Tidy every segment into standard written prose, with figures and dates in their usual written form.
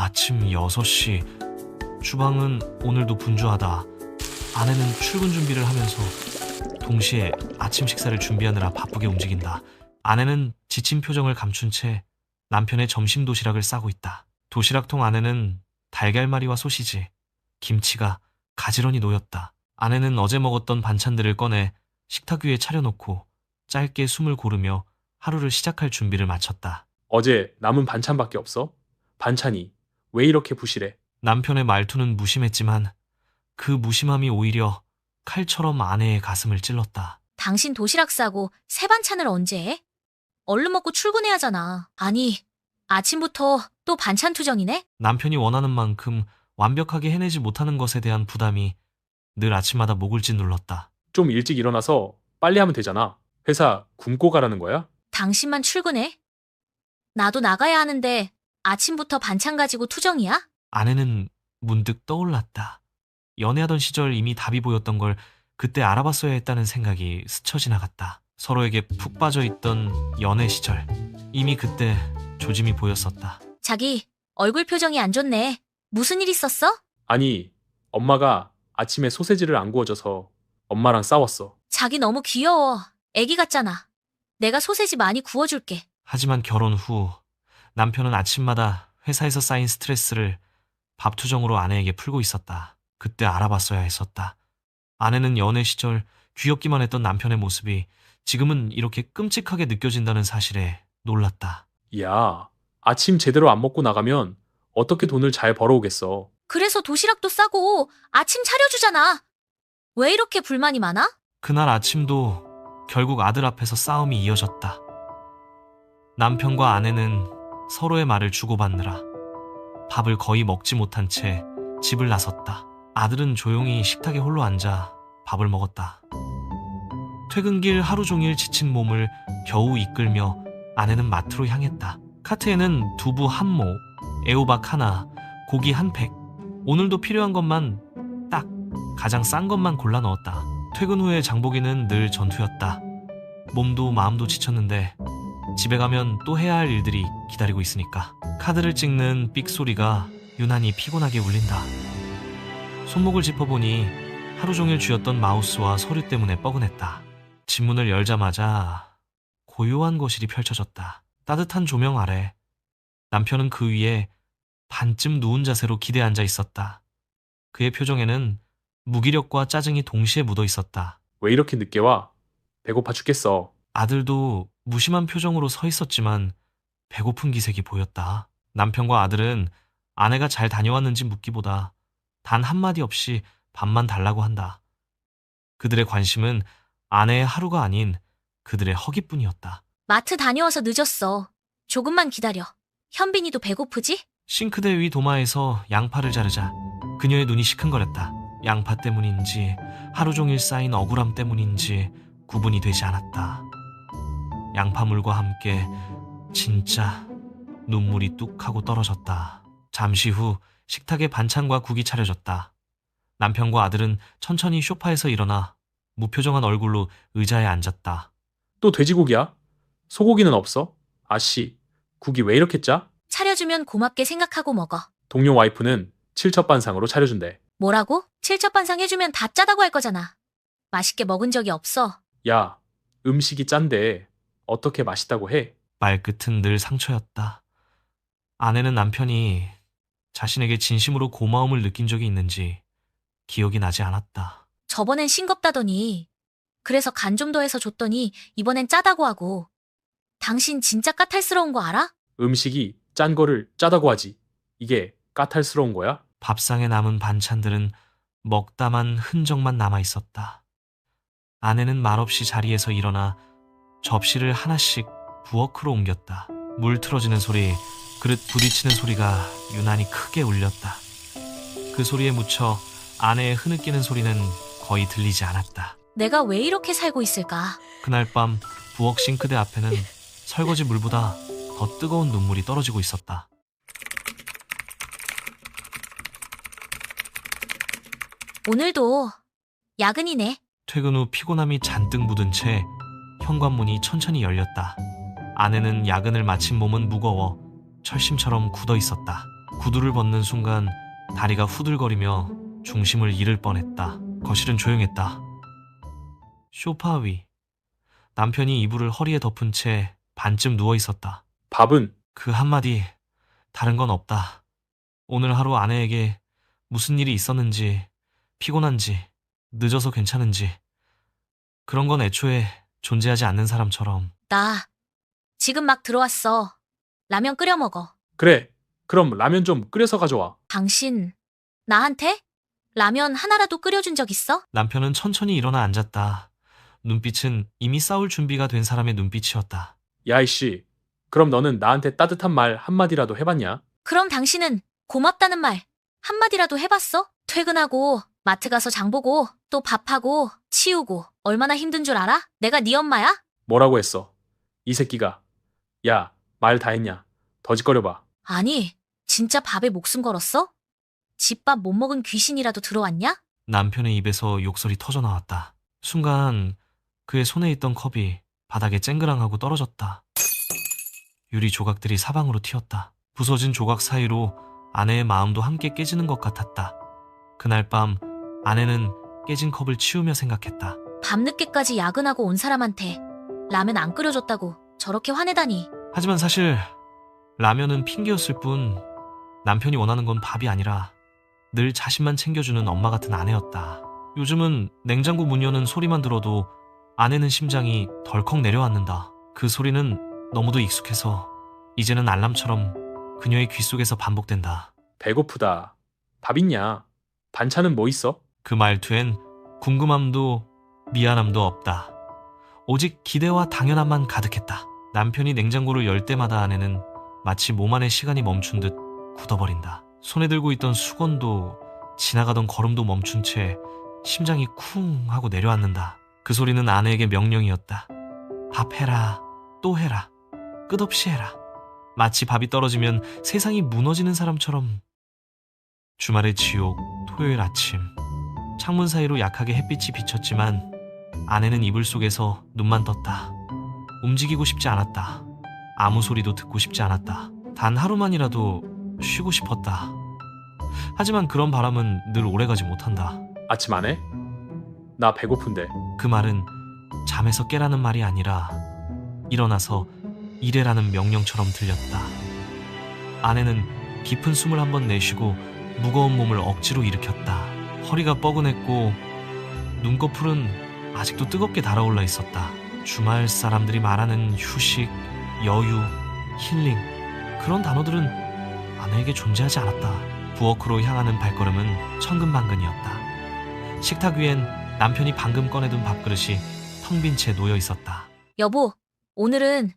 아침 6시. 주방은 오늘도 분주하다. 아내는 출근 준비를 하면서 동시에 아침 식사를 준비하느라 바쁘게 움직인다. 아내는 지친 표정을 감춘 채 남편의 점심 도시락을 싸고 있다. 도시락통 안에는 달걀말이와 소시지, 김치가 가지런히 놓였다. 아내는 어제 먹었던 반찬들을 꺼내 식탁 위에 차려놓고 짧게 숨을 고르며 하루를 시작할 준비를 마쳤다. 어제 남은 반찬밖에 없어? 반찬이 왜 이렇게 부실해? 남편의 말투는 무심했지만 그 무심함이 오히려 칼처럼 아내의 가슴을 찔렀다. 당신 도시락 싸고 새 반찬을 언제 해? 얼른 먹고 출근해야 하잖아. 아니, 아침부터 또 반찬 투정이네? 남편이 원하는 만큼 완벽하게 해내지 못하는 것에 대한 부담이 늘 아침마다 목을 짓눌렀다. 좀 일찍 일어나서 빨리 하면 되잖아. 회사 굶고 가라는 거야? 당신만 출근해? 나도 나가야 하는데 아침부터 반찬 가지고 투정이야? 아내는 문득 떠올랐다. 연애하던 시절 이미 답이 보였던 걸 그때 알아봤어야 했다는 생각이 스쳐 지나갔다. 서로에게 푹 빠져있던 연애 시절. 이미 그때 조짐이 보였었다. 자기, 얼굴 표정이 안 좋네. 무슨 일 있었어? 아니, 엄마가 아침에 소세지를 안 구워줘서 엄마랑 싸웠어. 자기 너무 귀여워. 애기 같잖아. 내가 소세지 많이 구워줄게. 하지만 결혼 후 남편은 아침마다 회사에서 쌓인 스트레스를 밥투정으로 아내에게 풀고 있었다. 그때 알아봤어야 했었다. 아내는 연애 시절 귀엽기만 했던 남편의 모습이 지금은 이렇게 끔찍하게 느껴진다는 사실에 놀랐다. 야, 아침 제대로 안 먹고 나가면 어떻게 돈을 잘 벌어오겠어. 그래서 도시락도 싸고 아침 차려주잖아. 왜 이렇게 불만이 많아? 그날 아침도 결국 아들 앞에서 싸움이 이어졌다. 남편과 아내는 서로의 말을 주고받느라 밥을 거의 먹지 못한 채 집을 나섰다. 아들은 조용히 식탁에 홀로 앉아 밥을 먹었다. 퇴근길 하루 종일 지친 몸을 겨우 이끌며 아내는 마트로 향했다. 카트에는 두부 한 모, 애호박 하나, 고기 한 팩, 오늘도 필요한 것만 딱 가장 싼 것만 골라 넣었다. 퇴근 후에 장보기는 늘 전투였다. 몸도 마음도 지쳤는데 집에 가면 또 해야 할 일들이 기다리고 있으니까. 카드를 찍는 삑 소리가 유난히 피곤하게 울린다. 손목을 짚어보니 하루 종일 쥐었던 마우스와 서류 때문에 뻐근했다. 집문을 열자마자 고요한 거실이 펼쳐졌다. 따뜻한 조명 아래 남편은 그 위에 반쯤 누운 자세로 기대 앉아 있었다. 그의 표정에는 무기력과 짜증이 동시에 묻어 있었다. 왜 이렇게 늦게 와? 배고파 죽겠어. 아들도 무심한 표정으로 서 있었지만 배고픈 기색이 보였다. 남편과 아들은 아내가 잘 다녀왔는지 묻기보다 단 한마디 없이 밥만 달라고 한다. 그들의 관심은 아내의 하루가 아닌 그들의 허기뿐이었다. 마트 다녀와서 늦었어. 조금만 기다려. 현빈이도 배고프지? 싱크대 위 도마에서 양파를 자르자 그녀의 눈이 시큰거렸다. 양파 때문인지 하루 종일 쌓인 억울함 때문인지 구분이 되지 않았다. 양파물과 함께 진짜 눈물이 뚝 하고 떨어졌다. 잠시 후 식탁에 반찬과 국이 차려졌다. 남편과 아들은 천천히 소파에서 일어나 무표정한 얼굴로 의자에 앉았다. 또 돼지고기야? 소고기는 없어? 아씨, 국이 왜 이렇게 짜? 차려주면 고맙게 생각하고 먹어. 동료 와이프는 칠첩반상으로 차려준대. 뭐라고? 칠첩반상 해주면 다 짜다고 할 거잖아. 맛있게 먹은 적이 없어. 야, 음식이 짠데 어떻게 맛있다고 해? 말끝은 늘 상처였다. 아내는 남편이 자신에게 진심으로 고마움을 느낀 적이 있는지 기억이 나지 않았다. 저번엔 싱겁다더니 그래서 간 좀 더 해서 줬더니 이번엔 짜다고 하고. 당신 진짜 까탈스러운 거 알아? 음식이 짠 거를 짜다고 하지. 이게 까탈스러운 거야? 밥상에 남은 반찬들은 먹다만 흔적만 남아있었다. 아내는 말없이 자리에서 일어나 접시를 하나씩 부엌으로 옮겼다. 물 틀어지는 소리, 그릇 부딪히는 소리가 유난히 크게 울렸다. 그 소리에 묻혀 아내의 흐느끼는 소리는 거의 들리지 않았다. 내가 왜 이렇게 살고 있을까? 그날 밤 부엌 싱크대 앞에는 설거지 물보다 더 뜨거운 눈물이 떨어지고 있었다. 오늘도 야근이네. 퇴근 후 피곤함이 잔뜩 묻은 채 현관문이 천천히 열렸다. 아내는 야근을 마친 몸은 무거워 철심처럼 굳어 있었다. 구두를 벗는 순간 다리가 후들거리며 중심을 잃을 뻔했다. 거실은 조용했다. 소파 위. 남편이 이불을 허리에 덮은 채 반쯤 누워 있었다. 밥은? 그 한마디, 다른 건 없다. 오늘 하루 아내에게 무슨 일이 있었는지, 피곤한지, 늦어서 괜찮은지, 그런 건 애초에 존재하지 않는 사람처럼. 나 지금 막 들어왔어. 라면 끓여 먹어. 그래. 그럼 라면 좀 끓여서 가져와. 당신 나한테 라면 하나라도 끓여준 적 있어? 남편은 천천히 일어나 앉았다. 눈빛은 이미 싸울 준비가 된 사람의 눈빛이었다. 야, 이씨. 그럼 너는 나한테 따뜻한 말 한마디라도 해봤냐? 그럼 당신은 고맙다는 말 한마디라도 해봤어? 퇴근하고 마트 가서 장 보고 또 밥하고 치우고 얼마나 힘든 줄 알아? 내가 네 엄마야? 뭐라고 했어? 이 새끼가. 야, 말 다 했냐? 더 짓거려봐. 아니, 진짜 밥에 목숨 걸었어? 집밥 못 먹은 귀신이라도 들어왔냐? 남편의 입에서 욕설이 터져 나왔다. 순간 그의 손에 있던 컵이 바닥에 쨍그랑하고 떨어졌다. 유리 조각들이 사방으로 튀었다. 부서진 조각 사이로 아내의 마음도 함께 깨지는 것 같았다. 그날 밤 아내는 깨진 컵을 치우며 생각했다. 밤늦게까지 야근하고 온 사람한테 라면 안 끓여줬다고 저렇게 화내다니. 하지만 사실 라면은 핑계였을 뿐 남편이 원하는 건 밥이 아니라 늘 자신만 챙겨주는 엄마 같은 아내였다. 요즘은 냉장고 문 여는 소리만 들어도 아내는 심장이 덜컥 내려앉는다. 그 소리는 너무도 익숙해서 이제는 알람처럼 그녀의 귓속에서 반복된다. 배고프다. 밥 있냐? 반찬은 뭐 있어? 그 말투엔 궁금함도 미안함도 없다. 오직 기대와 당연함만 가득했다. 남편이 냉장고를 열 때마다 아내는 마치 몸 안의 시간이 멈춘 듯 굳어버린다. 손에 들고 있던 수건도 지나가던 걸음도 멈춘 채 심장이 쿵 하고 내려앉는다. 그 소리는 아내에게 명령이었다. 밥 해라, 또 해라, 끝없이 해라. 마치 밥이 떨어지면 세상이 무너지는 사람처럼. 주말의 지옥, 토요일 아침. 창문 사이로 약하게 햇빛이 비쳤지만 아내는 이불 속에서 눈만 떴다. 움직이고 싶지 않았다. 아무 소리도 듣고 싶지 않았다. 단 하루만이라도 쉬고 싶었다. 하지만 그런 바람은 늘 오래가지 못한다. 아침 안 해? 나 배고픈데. 그 말은 잠에서 깨라는 말이 아니라 일어나서 일해라는 명령처럼 들렸다. 아내는 깊은 숨을 한번 내쉬고 무거운 몸을 억지로 일으켰다. 허리가 뻐근했고 눈꺼풀은 아직도 뜨겁게 달아올라 있었다. 주말 사람들이 말하는 휴식, 여유, 힐링, 그런 단어들은 아내에게 존재하지 않았다. 부엌으로 향하는 발걸음은 천근만근이었다. 식탁 위엔 남편이 방금 꺼내둔 밥그릇이 텅 빈 채 놓여 있었다. 여보, 오늘은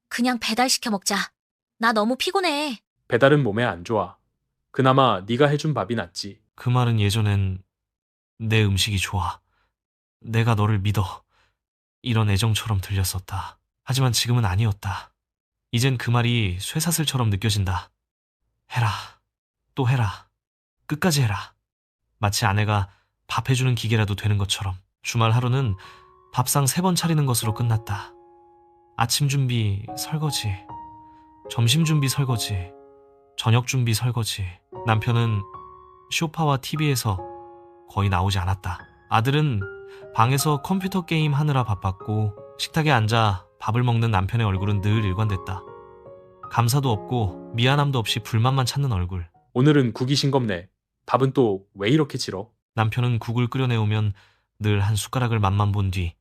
그냥 배달시켜 먹자. 나 너무 피곤해. 배달은 몸에 안 좋아. 그나마 네가 해준 밥이 낫지. 그 말은 예전엔 내 음식이 좋아, 내가 너를 믿어, 이런 애정처럼 들렸었다. 하지만 지금은 아니었다. 이젠 그 말이 쇠사슬처럼 느껴진다. 해라, 또 해라, 끝까지 해라. 마치 아내가 밥 해주는 기계라도 되는 것처럼. 주말 하루는 밥상 3번 차리는 것으로 끝났다. 아침 준비, 설거지, 점심 준비, 설거지, 저녁 준비, 설거지. 남편은 소파와 TV에서 거의 나오지 않았다. 아들은 방에서 컴퓨터 게임 하느라 바빴고 식탁에 앉아 밥을 먹는 남편의 얼굴은 늘 일관됐다. 감사도 없고 미안함도 없이 불만만 찾는 얼굴. 오늘은 국이 싱겁네. 밥은 또 왜 이렇게 질어? 남편은 국을 끓여내오면 늘 한 숟가락을 맛만 본 뒤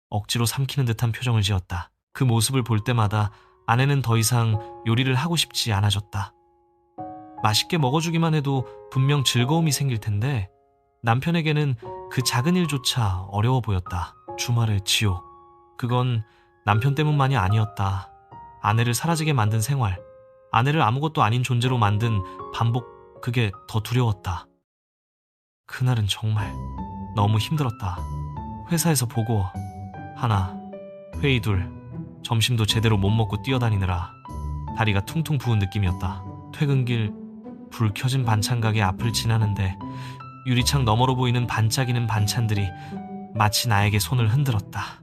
억지로 삼키는 듯한 표정을 지었다. 그 모습을 볼 때마다 아내는 더 이상 요리를 하고 싶지 않아졌다. 맛있게 먹어주기만 해도 분명 즐거움이 생길 텐데 남편에게는 그 작은 일조차 어려워 보였다. 주말의 지옥. 그건 남편 때문만이 아니었다. 아내를 사라지게 만든 생활, 아내를 아무것도 아닌 존재로 만든 반복, 그게 더 두려웠다. 그날은 정말 너무 힘들었다. 회사에서 보고 하나, 회의 둘, 점심도 제대로 못 먹고 뛰어다니느라 다리가 퉁퉁 부은 느낌이었다. 퇴근길 불 켜진 반찬 가게 앞을 지나는데 유리창 너머로 보이는 반짝이는 반찬들이 마치 나에게 손을 흔들었다.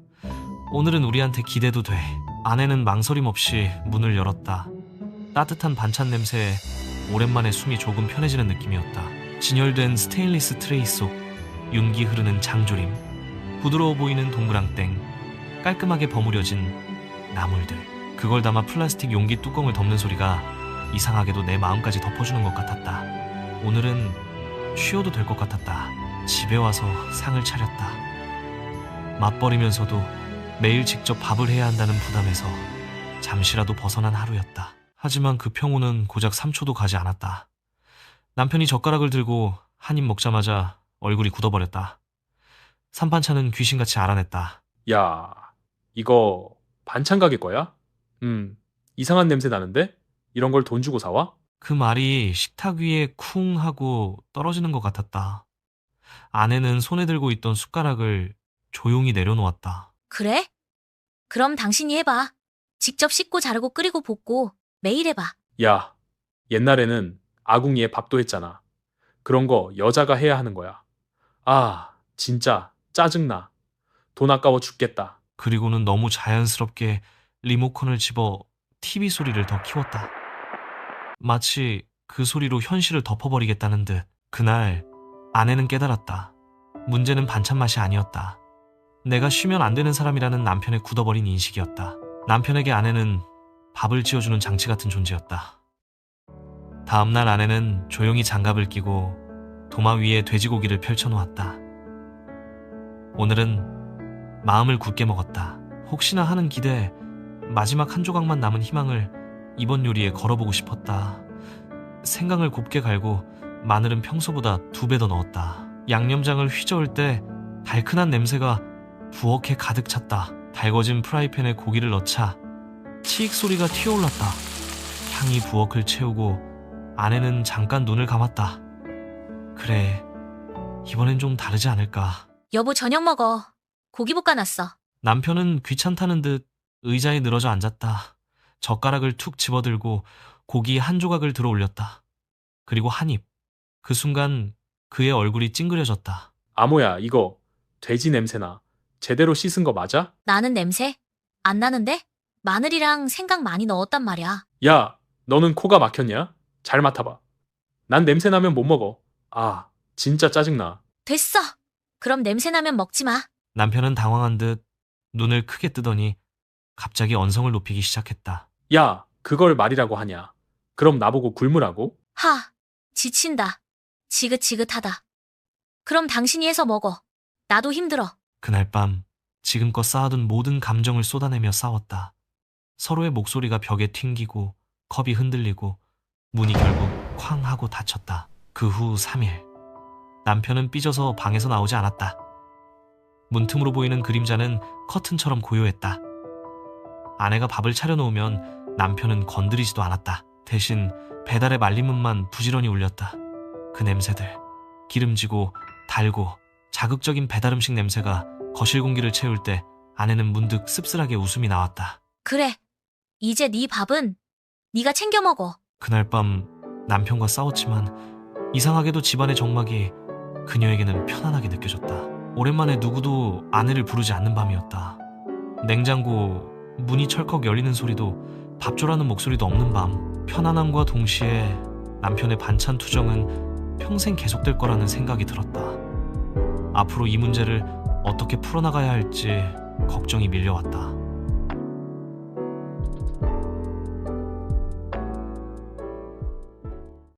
오늘은 우리한테 기대도 돼. 아내는 망설임 없이 문을 열었다. 따뜻한 반찬 냄새에 오랜만에 숨이 조금 편해지는 느낌이었다. 진열된 스테인리스 트레이 속 윤기 흐르는 장조림, 부드러워 보이는 동그랑땡, 깔끔하게 버무려진 나물들. 그걸 담아 플라스틱 용기 뚜껑을 덮는 소리가 이상하게도 내 마음까지 덮어주는 것 같았다. 오늘은 쉬어도 될 것 같았다. 집에 와서 상을 차렸다. 맞벌이면서도 매일 직접 밥을 해야 한다는 부담에서 잠시라도 벗어난 하루였다. 하지만 그 평온은 고작 3초도 가지 않았다. 남편이 젓가락을 들고 한 입 먹자마자 얼굴이 굳어버렸다. 삼반찬은 귀신같이 알아냈다. 야, 이거 반찬 가게 거야? 이상한 냄새 나는데? 이런 걸 돈 주고 사와? 그 말이 식탁 위에 쿵 하고 떨어지는 것 같았다. 아내는 손에 들고 있던 숟가락을 조용히 내려놓았다. 그래? 그럼 당신이 해봐. 직접 씻고 자르고 끓이고 볶고 매일 해봐. 야, 옛날에는 아궁이에 밥도 했잖아. 그런 거 여자가 해야 하는 거야. 아, 진짜 짜증나. 돈 아까워 죽겠다. 그리고는 너무 자연스럽게 리모컨을 집어 TV 소리를 더 키웠다. 마치 그 소리로 현실을 덮어버리겠다는 듯. 그날 아내는 깨달았다. 문제는 반찬 맛이 아니었다. 내가 쉬면 안 되는 사람이라는 남편의 굳어버린 인식이었다. 남편에게 아내는 밥을 지어주는 장치 같은 존재였다. 다음날 아내는 조용히 장갑을 끼고 도마 위에 돼지고기를 펼쳐놓았다. 오늘은 마음을 굳게 먹었다. 혹시나 하는 기대, 마지막 한 조각만 남은 희망을 이번 요리에 걸어보고 싶었다. 생강을 곱게 갈고 마늘은 평소보다 2배 더 넣었다. 양념장을 휘저을 때 달큰한 냄새가 부엌에 가득 찼다. 달궈진 프라이팬에 고기를 넣자 치익 소리가 튀어올랐다. 향이 부엌을 채우고 아내는 잠깐 눈을 감았다. 그래, 이번엔 좀 다르지 않을까. 여보 저녁 먹어. 고기 볶아놨어. 남편은 귀찮다는 듯 의자에 늘어져 앉았다. 젓가락을 툭 집어들고 고기 한 조각을 들어 올렸다. 그리고 한 입. 그 순간 그의 얼굴이 찡그려졌다. 아모야, 이거 돼지 냄새나. 제대로 씻은 거 맞아? 나는 냄새? 안 나는데? 마늘이랑 생강 많이 넣었단 말이야. 야, 너는 코가 막혔냐? 잘 맡아봐. 난 냄새 나면 못 먹어. 아, 진짜 짜증나. 됐어. 그럼 냄새 나면 먹지 마. 남편은 당황한 듯 눈을 크게 뜨더니 갑자기 언성을 높이기 시작했다. 야, 그걸 말이라고 하냐? 그럼 나보고 굶으라고? 하, 지친다. 지긋지긋하다. 그럼 당신이 해서 먹어. 나도 힘들어. 그날 밤 지금껏 쌓아둔 모든 감정을 쏟아내며 싸웠다. 서로의 목소리가 벽에 튕기고 컵이 흔들리고 문이 결국 쾅 하고 닫혔다. 그 후 3일. 남편은 삐져서 방에서 나오지 않았다. 문틈으로 보이는 그림자는 커튼처럼 고요했다. 아내가 밥을 차려놓으면 남편은 건드리지도 않았다. 대신 배달의 말림음만 부지런히 울렸다. 그 냄새들. 기름지고 달고 자극적인 배달음식 냄새가 거실 공기를 채울 때 아내는 문득 씁쓸하게 웃음이 나왔다. 그래. 이제 네 밥은 네가 챙겨 먹어. 그날 밤 남편과 싸웠지만 이상하게도 집안의 정막이 그녀에게는 편안하게 느껴졌다. 오랜만에 누구도 아내를 부르지 않는 밤이었다. 냉장고 문이 철컥 열리는 소리도 밥조라는 목소리도 없는 밤. 편안함과 동시에 남편의 반찬 투정은 평생 계속될 거라는 생각이 들었다. 앞으로 이 문제를 어떻게 풀어나가야 할지 걱정이 밀려왔다.